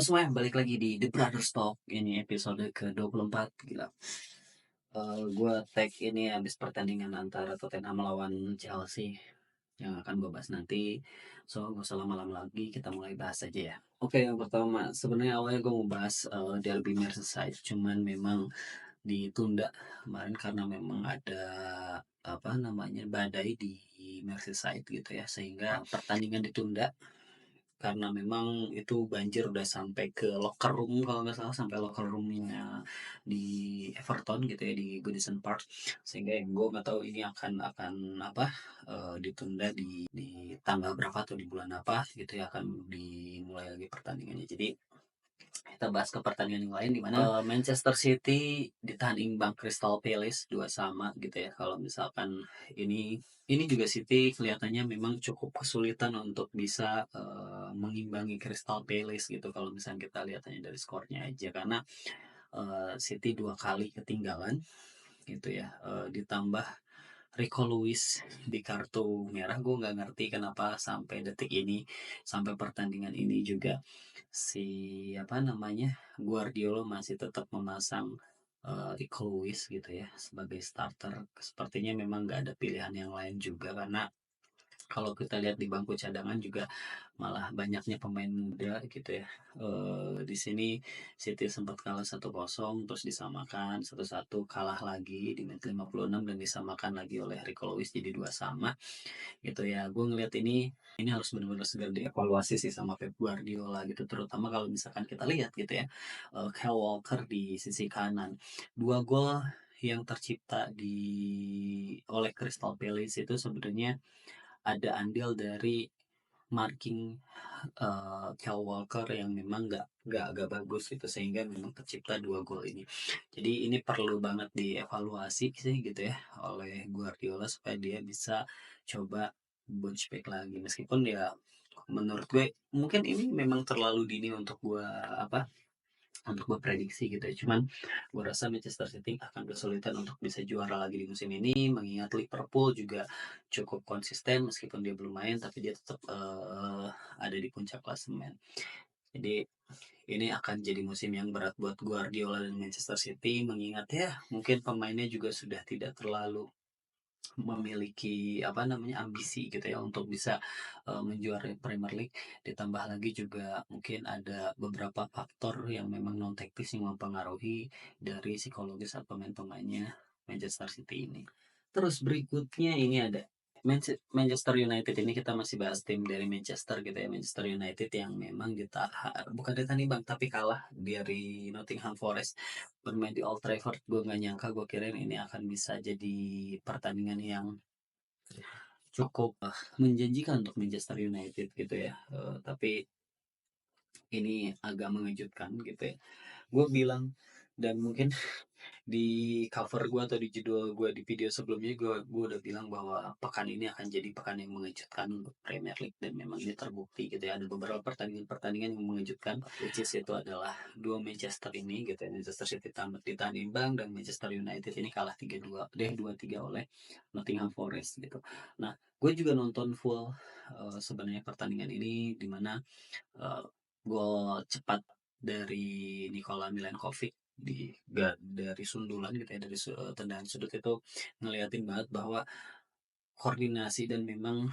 Semuanya, balik lagi di The Brothers Talk. Ini episode ke-24. Gila. Gue tag ini habis pertandingan antara Tottenham melawan Chelsea yang akan gue bahas nanti. So, gak usah lama-lama lagi, kita mulai bahas aja ya. Oke, yang pertama, sebenarnya awalnya gue mau bahas Derby Merseyside. Cuman memang ditunda kemarin karena memang ada apa namanya badai di Merseyside gitu ya, sehingga pertandingan ditunda karena memang itu banjir udah sampai ke locker room, kalau nggak salah sampai locker roomnya di Everton gitu ya, di Goodison Park, sehingga yang gue nggak tahu ini akan apa, ditunda di tanggal berapa atau di bulan apa gitu ya, akan dimulai lagi pertandingannya. Jadi kita bahas ke pertandingan yang lain, di mana Manchester City ditahan imbang Crystal Palace 2-2 gitu ya. Kalau misalkan ini juga City kelihatannya memang cukup kesulitan untuk bisa mengimbangi Crystal Palace gitu, kalau misalnya kita lihatnya dari skornya aja, karena City 2 kali ketinggalan gitu ya. Ditambah Rico Lewis di kartu merah, gue nggak ngerti kenapa sampai detik ini, sampai pertandingan ini juga si apa namanya Guardiola masih tetap memasang Rico Lewis gitu ya sebagai starter. Sepertinya memang nggak ada pilihan yang lain juga, karena kalau kita lihat di bangku cadangan juga malah banyaknya pemain muda gitu ya. Di sini City sempat kalah 1-0, terus disamakan 1-1, kalah lagi di menit 56 dan disamakan lagi oleh Rico Lewis jadi 2-2 gitu ya. Gue ngeliat ini harus benar-benar segera dievaluasi sih sama Pep Guardiola gitu, terutama kalau misalkan kita lihat gitu ya, Kyle Walker di sisi kanan, 2 gol yang tercipta oleh Crystal Palace itu sebenarnya ada andil dari marking Kyle Walker yang memang nggak bagus gitu, sehingga memang tercipta 2 gol ini. Jadi ini perlu banget dievaluasi sih gitu ya oleh Guardiola, supaya dia bisa coba bounce back lagi, meskipun ya menurut gue mungkin ini memang terlalu dini untuk gue apa, untuk gue prediksi gitu ya. Cuman gue rasa Manchester City akan kesulitan untuk bisa juara lagi di musim ini, mengingat Liverpool juga cukup konsisten meskipun dia belum main, tapi dia tetap ada di puncak klasemen. Jadi ini akan jadi musim yang berat buat Guardiola dan Manchester City, mengingat ya mungkin pemainnya juga sudah tidak terlalu memiliki apa namanya ambisi gitu ya untuk bisa menjuarai Premier League. Ditambah lagi juga mungkin ada beberapa faktor yang memang non teknis yang mempengaruhi dari psikologis saat pemain-pemainnya Manchester City ini. Terus berikutnya ini ada Manchester United. Ini kita masih bahas tim dari Manchester gitu ya. Manchester United yang memang bukan ditahan imbang tapi kalah dari Nottingham Forest, bermain di Old Trafford. Gue nggak nyangka, gue kirain ini akan bisa jadi pertandingan yang cukup menjanjikan untuk Manchester United gitu ya. Tapi ini agak mengejutkan gitu ya. Gue bilang, dan mungkin di cover gue atau di judul gue di video sebelumnya, gue udah bilang bahwa pekan ini akan jadi pekan yang mengejutkan untuk Premier League, dan memang ini terbukti gitu ya. Ada beberapa pertandingan-pertandingan yang mengejutkan, which is itu adalah dua Manchester ini gitu ya. Manchester City ditahan imbang, dan Manchester United ini kalah 2-3 oleh Nottingham Forest gitu. Nah, gue juga nonton full sebenarnya pertandingan ini, dimana gol cepat dari Nikola Milenkovic dari sundulan gitu ya, dari tendangan sudut itu ngeliatin banget bahwa koordinasi dan memang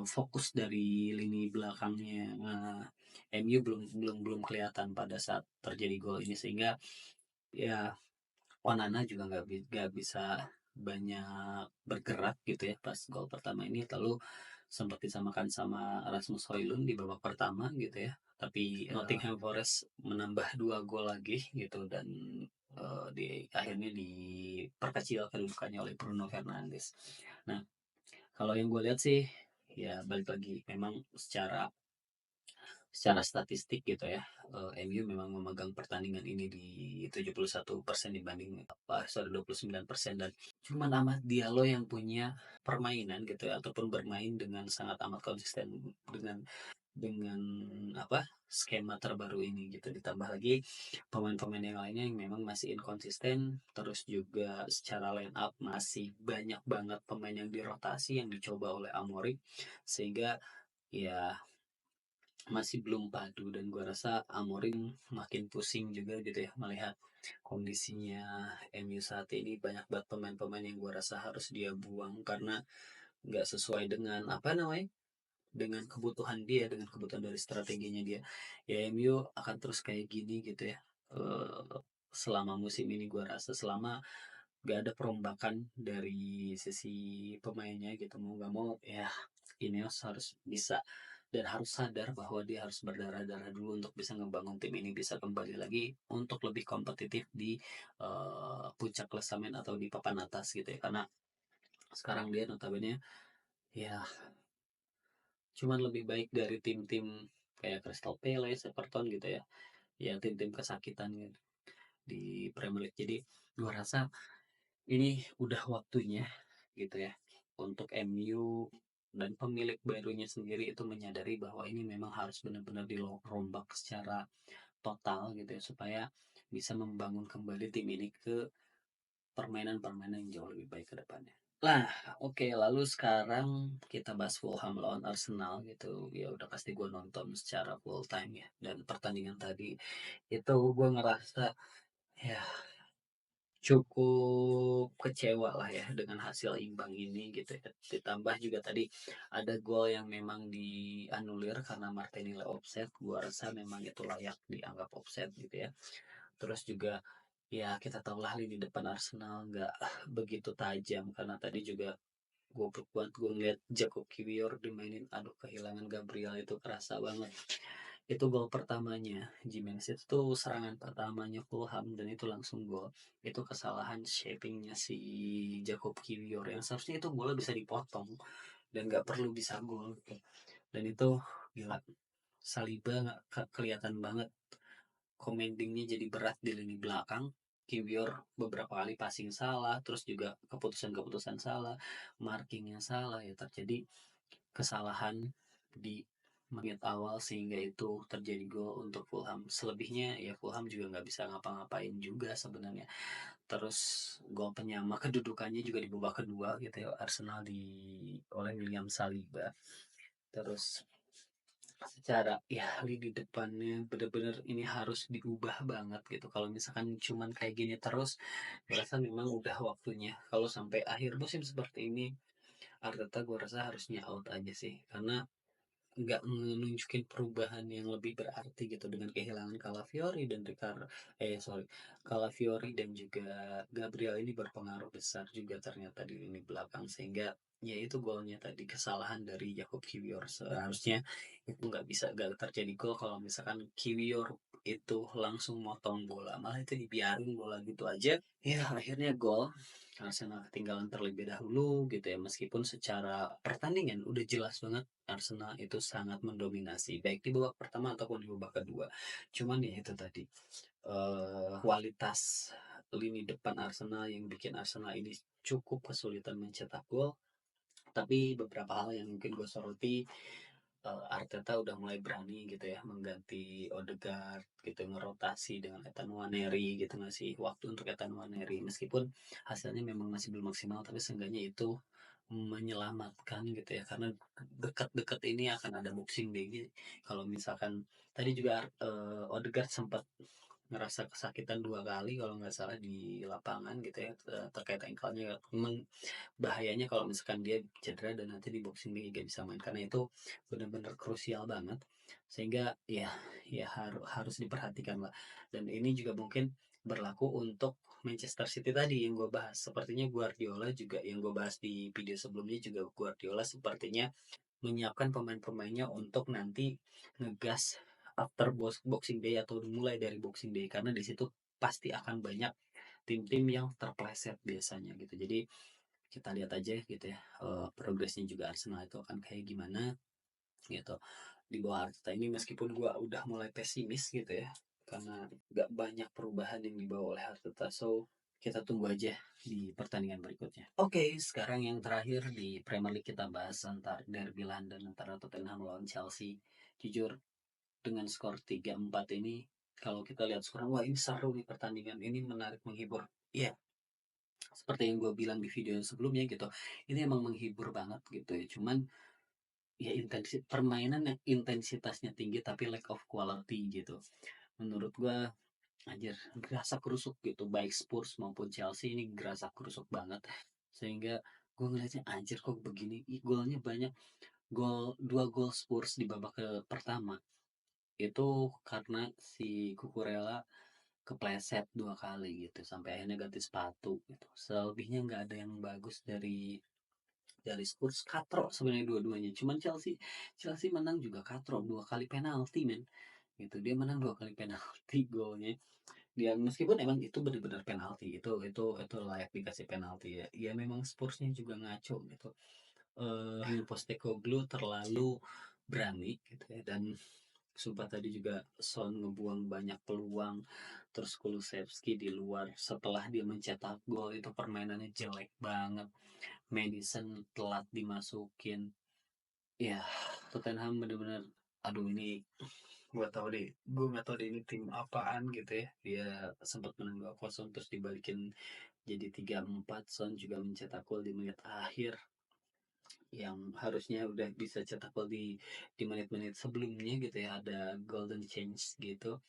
fokus dari lini belakangnya MU belum belum belum kelihatan pada saat terjadi gol ini, sehingga ya Onana juga nggak bisa banyak bergerak gitu ya pas gol pertama ini. Lalu sempat disamakan sama Rasmus Højlund di babak pertama gitu ya, tapi Nottingham Forest menambah 2 gol lagi gitu, dan di akhirnya diperkecil kedudukannya oleh Bruno Fernandes. Nah, kalau yang gue lihat sih ya balik lagi, memang secara secara statistik gitu ya, MU memang memegang pertandingan ini di 71% dibanding 29%, dan cuma amat Diallo yang punya permainan gitu ya, ataupun bermain dengan sangat amat konsisten dengan apa, skema terbaru ini gitu. Ditambah lagi pemain-pemain yang lainnya yang memang masih inkonsisten, terus juga secara line up masih banyak banget pemain yang dirotasi, yang dicoba oleh Amorim, sehingga ya masih belum padu, dan gua rasa Amorim makin pusing juga gitu ya melihat kondisinya MU saat ini. Banyak banget pemain-pemain yang gua rasa harus dia buang karena nggak sesuai dengan apa namanya, dengan kebutuhan dia, dengan kebutuhan dari strateginya dia. Ya MU akan terus kayak gini gitu ya. Selama musim ini gua rasa selama gak ada perombakan dari sisi pemainnya gitu, mau gak mau ya Ineos harus bisa dan harus sadar bahwa dia harus berdarah-darah dulu untuk bisa ngebangun tim ini bisa kembali lagi untuk lebih kompetitif di puncak klasemen atau di papan atas gitu ya. Karena sekarang dia notabene ya cuman lebih baik dari tim-tim kayak Crystal Palace, Everton gitu ya. Ya tim-tim kesakitan gitu di Premier League. Jadi gua rasa ini udah waktunya gitu ya untuk MU dan pemilik barunya sendiri itu menyadari bahwa ini memang harus benar-benar dirombak secara total gitu ya supaya bisa membangun kembali tim ini ke permainan-permainan yang jauh lebih baik ke depannya. Lah, oke, lalu sekarang kita bahas Fulham lawan Arsenal gitu. Ya udah pasti gue nonton secara full time ya. Dan pertandingan tadi itu gue ngerasa ya cukup kecewa lah ya dengan hasil imbang ini gitu ya. Ditambah juga tadi ada gol yang memang dianulir karena Martinelli offset. Gua rasa memang itu layak dianggap offset gitu ya. Terus juga ya kita tahu lah lini depan Arsenal nggak begitu tajam karena tadi juga gue buat gue ngeliat Jacob Kiwior dimainin, aduh kehilangan Gabriel itu kerasa banget. Itu gol pertamanya Jimenez, itu serangan pertamanya Fulham dan itu langsung gol. Itu kesalahan shapingnya si Jacob Kiwior yang seharusnya itu bola bisa dipotong dan nggak perlu bisa gol gitu. Dan itu gila, Saliba nggak kelihatan banget commandingnya jadi berat di lini belakang. Kiwior beberapa kali passing salah, terus juga keputusan-keputusan salah, markingnya salah, ya terjadi kesalahan di menit awal sehingga itu terjadi gol untuk Fulham. Selebihnya ya Fulham juga nggak bisa ngapa-ngapain juga sebenarnya. Terus gol penyama kedudukannya juga di babak kedua gitu ya, Arsenal oleh William Saliba. Terus secara ya lini depannya bener-bener ini harus diubah banget gitu. Kalau misalkan cuman kayak gini terus, gue rasa memang udah waktunya. Kalau sampai akhir musim seperti ini, Arteta gue rasa harusnya out aja sih, karena nggak menunjukin perubahan yang lebih berarti gitu dengan kehilangan Calafiori dan Calafiori dan juga Gabriel ini berpengaruh besar juga ternyata di lini belakang, sehingga ya itu golnya tadi kesalahan dari Jacob Kiwior. Seharusnya itu nggak terjadi gol kalau misalkan Kiwior itu langsung motong bola, malah itu dibiarin bola gitu aja ya akhirnya gol. Arsenal ketinggalan terlebih dahulu gitu ya, meskipun secara pertandingan udah jelas banget Arsenal itu sangat mendominasi baik di babak pertama ataupun di babak kedua. Cuman ya itu tadi kualitas lini depan Arsenal yang bikin Arsenal ini cukup kesulitan mencetak gol. Tapi beberapa hal yang mungkin gue soroti, Arteta udah mulai berani gitu ya mengganti Odegaard gitu, ngerotasi dengan Ethan Nwaneri gitu, ngasih waktu untuk Ethan Nwaneri meskipun hasilnya memang masih belum maksimal, tapi seenggaknya itu menyelamatkan gitu ya, karena dekat-dekat ini akan ada Boxing Day. Kalau misalkan tadi juga Odegaard sempat ngerasa kesakitan 2 kali kalau nggak salah di lapangan gitu ya, terkait ankle-nya. Memang bahayanya kalau misalkan dia cedera dan nanti di Boxing Day gak bisa main, karena itu benar-benar krusial banget, sehingga ya harus diperhatikan lah. Dan ini juga mungkin berlaku untuk Manchester City tadi yang gue bahas. Sepertinya Guardiola juga, yang gue bahas di video sebelumnya juga, Guardiola sepertinya menyiapkan pemain-pemainnya untuk nanti ngegas after Boxing Day atau mulai dari Boxing Day, karena di situ pasti akan banyak tim-tim yang terpleset biasanya gitu. Jadi kita lihat aja gitu ya, progresnya juga Arsenal itu akan kayak gimana gitu di bawah Arteta ini, meskipun gua udah mulai pesimis gitu ya karena gak banyak perubahan yang dibawa oleh Arteta. So kita tunggu aja di pertandingan berikutnya. Oke, sekarang yang terakhir di Premier League kita bahas antar derby London antara Tottenham lawan Chelsea. Jujur dengan skor 3-4 ini, kalau kita lihat skor, wah ini seru nih, pertandingan ini menarik, menghibur. Iya, seperti yang gue bilang di video sebelumnya gitu, ini emang menghibur banget gitu ya. Cuman ya permainan yang intensitasnya tinggi tapi lack of quality gitu. Menurut gua anjir gerasa kerusuk gitu, baik Spurs maupun Chelsea ini gerasa kerusuk banget. Sehingga gue ngeliatnya anjir kok begini, golnya banyak. Dua gol Spurs di babak pertama itu karena si Cucurella kepleset dua kali gitu sampai akhirnya ganti sepatu gitu. Selebihnya nggak ada yang bagus dari Spurs, katro sebenarnya dua-duanya. Cuman Chelsea Chelsea menang juga katro dua kali penalti men gitu. Dia menang dua kali penalti golnya. Dia meskipun emang itu benar-benar penalti, itu layak dikasih penalti ya. Ya memang Spursnya juga ngaco gitu. Postecoglou terlalu berani gitu ya, dan sumpah tadi juga Son ngebuang banyak peluang, terus Kulusevski di luar setelah dia mencetak gol itu permainannya jelek banget. Madison telat dimasukin. Ya, Tottenham bener-bener aduh ini gue gak tau deh ini tim apaan gitu ya. Dia sempat menang 2-0 terus dibalikin jadi 3-4. Son juga mencetak gol di menit akhir yang harusnya udah bisa cetak gol di menit-menit sebelumnya gitu ya, ada golden chance gitu,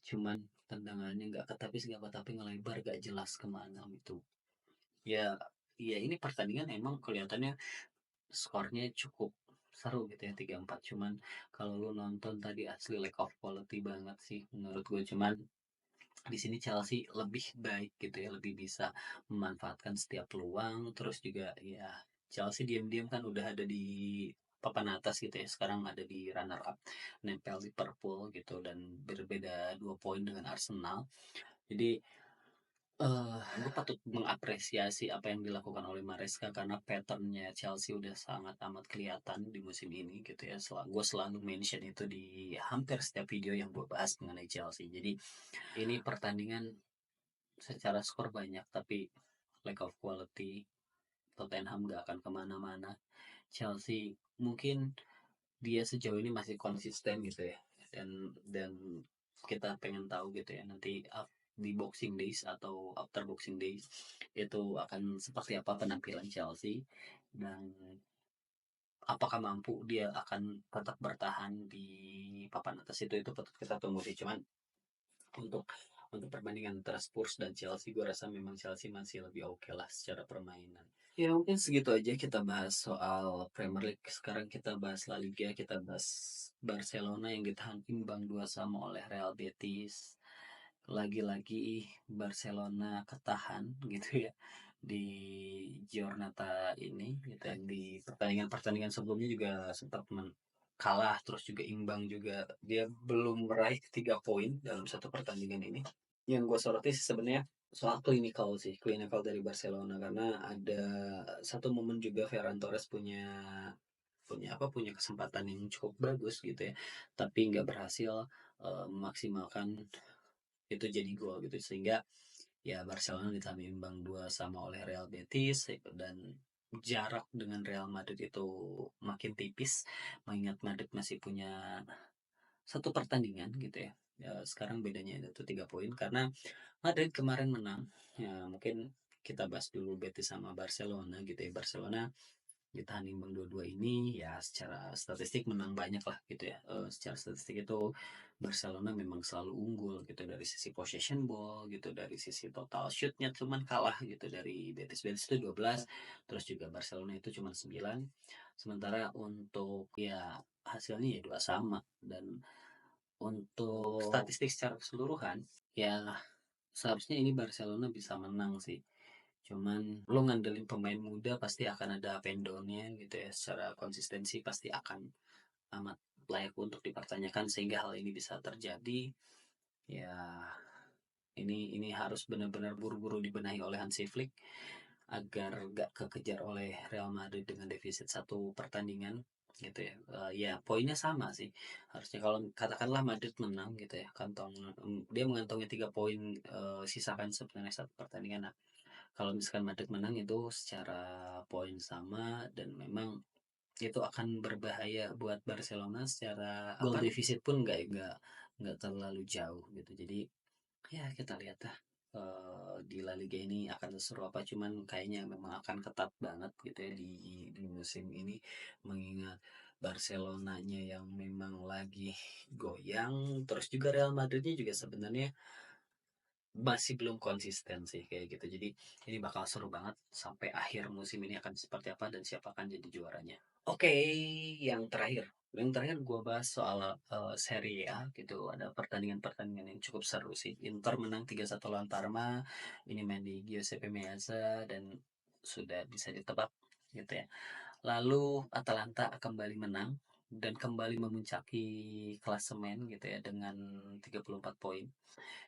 cuman tendangannya nggak ketapis nggak tapi ngelebar gak jelas kemana gitu ya. Ya ini pertandingan emang kelihatannya skornya cukup seru gitu ya 3-4, cuman kalau lu nonton tadi asli lack of quality banget sih menurut gue. Cuman di sini Chelsea lebih baik gitu ya, lebih bisa memanfaatkan setiap peluang. Terus juga ya Chelsea diam-diam kan udah ada di papan atas gitu ya, sekarang ada di runner up nempel Liverpool gitu dan berbeda 2 poin dengan Arsenal. Jadi gue patut mengapresiasi apa yang dilakukan oleh Maresca karena patternnya Chelsea udah sangat amat kelihatan di musim ini gitu ya. Gue selalu mention itu di hampir setiap video yang gue bahas mengenai Chelsea. Jadi ini pertandingan secara skor banyak tapi lack of quality. Tottenham gak akan kemana-mana. Chelsea mungkin dia sejauh ini masih konsisten gitu ya, dan kita pengen tahu gitu ya nanti di Boxing Days atau after Boxing Days itu akan seperti apa penampilan Chelsea, dan apakah mampu dia akan tetap bertahan di papan atas. Itu patut kita tunggu sih. Cuman untuk perbandingan antara Spurs dan Chelsea gue rasa memang Chelsea masih lebih oke lah secara permainan. Ya mungkin segitu aja kita bahas soal Premier League. Sekarang kita bahas La Liga, kita bahas Barcelona yang ditahan imbang 2 sama oleh Real Betis. Lagi-lagi Barcelona ketahan gitu ya di Giornata ini gitu ya. Di pertandingan-pertandingan sebelumnya juga sempat kalah terus juga imbang juga. Dia belum meraih 3 poin dalam satu pertandingan ini. Yang gue soroti sih sebenarnya soal klinikal dari Barcelona, karena ada satu momen juga Ferran Torres punya punya kesempatan yang cukup bagus gitu ya, tapi nggak berhasil memaksimalkan itu jadi gol gitu, sehingga ya Barcelona ditahan imbang 2 sama oleh Real Betis dan jarak dengan Real Madrid itu makin tipis, mengingat Madrid masih punya satu pertandingan gitu ya. Ya sekarang bedanya itu 3 poin karena Madrid kemarin menang. Ya mungkin kita bahas dulu Betis sama Barcelona gitu ya. Barcelona ditahan imbang dua-dua ini ya, secara statistik menang banyak lah gitu ya. Secara statistik itu Barcelona memang selalu unggul gitu dari sisi possession ball gitu, dari sisi total shootnya cuman kalah gitu dari Betis. Betis itu 12, terus juga Barcelona itu cuma 9. Sementara untuk ya hasilnya ya dua sama, dan untuk statistik secara keseluruhan ya seharusnya ini Barcelona bisa menang sih. Cuman lo ngandelin pemain muda pasti akan ada up and down-nya gitu ya. Secara konsistensi pasti akan amat layak untuk dipertanyakan, sehingga hal ini bisa terjadi. Ya ini harus benar-benar buru-buru dibenahi oleh Hansi Flick agar gak kekejar oleh Real Madrid dengan defisit satu pertandingan gitu ya. Ya poinnya sama sih harusnya. Kalau katakanlah Madrid menang gitu ya, dia mengantongi 3 poin, sisakan sebenarnya satu pertandingan. Nah, kalau misalkan Madrid menang itu secara poin sama, dan memang itu akan berbahaya buat Barcelona secara goal defisit pun nggak terlalu jauh gitu. Jadi ya kita lihat lah. di La Liga ini akan seseru apa, cuman kayaknya memang akan ketat banget gitu ya di musim ini, mengingat Barcelonanya yang memang lagi goyang, terus juga Real Madridnya juga sebenarnya masih belum konsisten sih kayak gitu. Jadi ini bakal seru banget sampai akhir musim ini akan seperti apa dan siapa akan jadi juaranya. Oke, yang terakhir. Yang terakhir gue bahas soal Serie A gitu. Ada pertandingan-pertandingan yang cukup seru sih. Inter menang 3-1 lawan Parma. Ini main di Giuseppe Meazza dan sudah bisa ditebak gitu ya. Lalu Atalanta kembali menang dan kembali memuncaki klasemen gitu ya dengan 34 poin.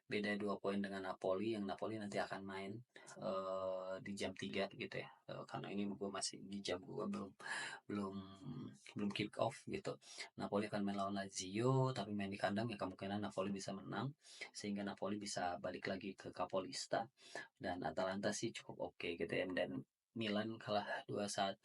Beda 2 poin dengan Napoli, yang Napoli nanti akan main di jam 3 gitu ya. Karena ini gue masih di jam gue belum belum kick off gitu. Napoli akan main lawan Lazio tapi main di kandang, ya kemungkinan Napoli bisa menang sehingga Napoli bisa balik lagi ke Capolista, dan Atalanta sih cukup oke gitu ya. Dan Milan kalah 2-1,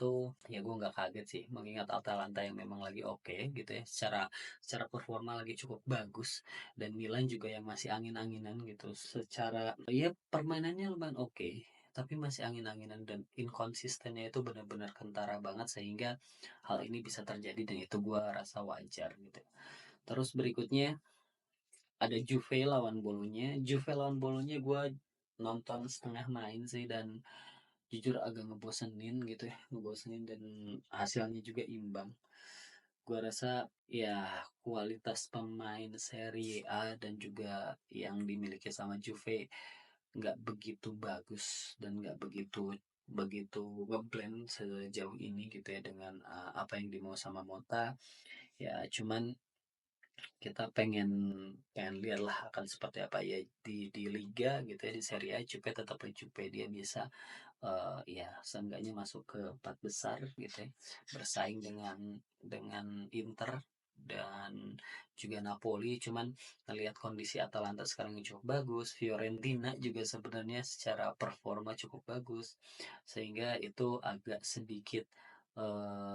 ya gue nggak kaget sih mengingat Atalanta yang memang lagi oke gitu ya, secara secara performa lagi cukup bagus, dan Milan juga yang masih angin-anginan gitu, secara ya permainannya lumayan oke tapi masih angin-anginan dan inkonsistennya itu benar-benar kentara banget, sehingga hal ini bisa terjadi dan itu gue rasa wajar gitu. Terus berikutnya ada Juve lawan Bolonya. Juve lawan Bolonya gue nonton setengah main sih, dan jujur agak ngebosenin gitu ya, ngebosenin, dan hasilnya juga imbang. Gue rasa ya kualitas pemain Serie A dan juga yang dimiliki sama Juve nggak begitu bagus dan nggak begitu begitu ngeblend sejauh ini gitu ya dengan apa yang dimau sama Mota. Ya cuman kita pengen pengen lihat lah akan seperti apa ya di liga gitu ya, di Serie A Juve tetap Juve, dia bisa ya seenggaknya masuk ke empat besar gitu ya, bersaing dengan Inter dan juga Napoli. Cuman ngelihat kondisi Atalanta sekarang yang cukup bagus, Fiorentina juga sebenarnya secara performa cukup bagus, sehingga itu agak sedikit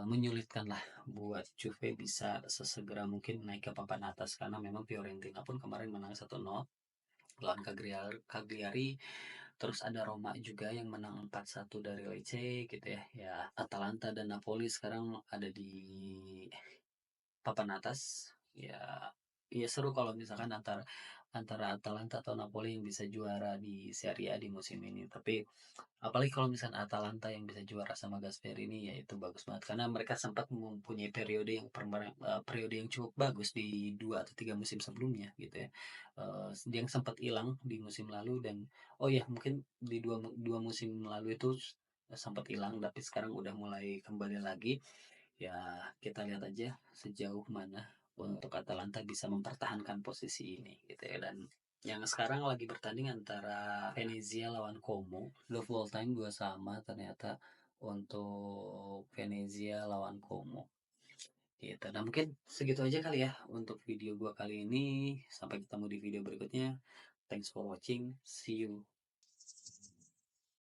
menyulitkan lah buat Juve bisa sesegera mungkin naik ke papan atas, karena memang Fiorentina pun kemarin menang 1-0 lawan Cagliari. Terus ada Roma juga yang menang 4-1 dari Lecce gitu ya. Ya, Atalanta dan Napoli sekarang ada di papan atas. Ya, ya seru kalau misalkan antara antara Atalanta atau Napoli yang bisa juara di Serie A di musim ini. Tapi apalagi kalau misalnya Atalanta yang bisa juara sama Gasperini, ya itu bagus banget karena mereka sempat mempunyai periode yang cukup bagus di 2 atau 3 musim sebelumnya gitu ya. Yang sempat hilang di musim lalu, dan oh ya mungkin di dua musim lalu itu sempat hilang tapi sekarang udah mulai kembali lagi. Ya kita lihat aja sejauh mana untuk Atalanta bisa mempertahankan posisi ini gitu ya. Dan yang sekarang lagi bertanding antara Venezia lawan Como, lo full time 2-2 ternyata untuk Venezia lawan Como gitu. Nah mungkin segitu aja kali ya untuk video gua kali ini, sampai ketemu di video berikutnya. Thanks for watching, see you.